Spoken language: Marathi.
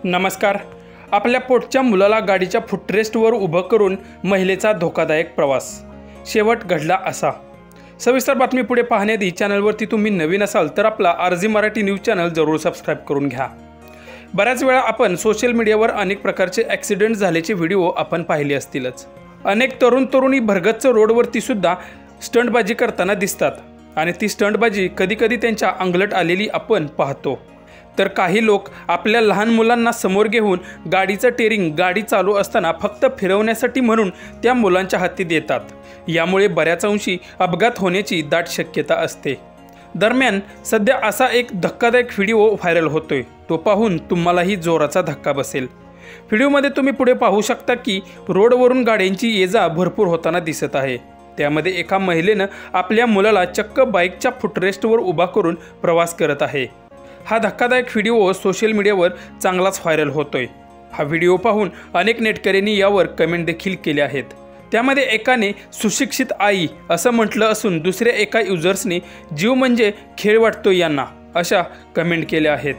नमस्कार. आपल्या पोटच्या मुलाला गाडीच्या फुटरेस्टवर उभं करून महिलेचा धोकादायक प्रवास. शेवट घडला असा. सविस्तर बातमी पुढे पाहण्याआधी चॅनलवरती तुम्ही नवीन असाल तर आपला आरजी मराठी न्यूज चॅनल जरूर सबस्क्राईब करून घ्या. बऱ्याच वेळा आपण सोशल मीडियावर अनेक प्रकारचे ॲक्सिडेंट झाल्याचे व्हिडिओ आपण पाहिले असतीलच. अनेक तरुणी भरगच्च रोडवरती सुद्धा स्टंटबाजी करताना दिसतात आणि ती स्टंटबाजी कधीकधी त्यांच्या अंगलट आलेली आपण पाहतो. तर काही लोक आपल्या लहान मुलांना समोर घेऊन गाडीचं टेरिंग गाडी चालू असताना फक्त फिरवण्यासाठी म्हणून त्या मुलांच्या हाती देतात. यामुळे बऱ्याच अंशी अपघात होण्याची दाट शक्यता असते. दरम्यान सध्या असा एक धक्कादायक व्हिडिओ व्हायरल होतोय. तो पाहून तुम्हालाही जोराचा धक्का बसेल. व्हिडिओमध्ये तुम्ही पुढे पाहू शकता की रोडवरून गाड्यांची ये-जा भरपूर होताना दिसत आहे. त्यामध्ये एका महिलेनं आपल्या मुलाला चक्क बाईकच्या फुटरेस्टवर उभा करून प्रवास करत आहे. हा धक्कादायक व्हिडिओ सोशल मीडियावर चांगलाच व्हायरल होतोय. हा व्हिडिओ पाहून अनेक नेटकऱ्यांनी यावर कमेंट देखील केल्या आहेत. त्यामध्ये एकाने सुशिक्षित आई असं म्हटलं असून दुसऱ्या एका युजर्सने जीव म्हणजे खेळ वाटतो यांना अशा कमेंट केल्या आहेत.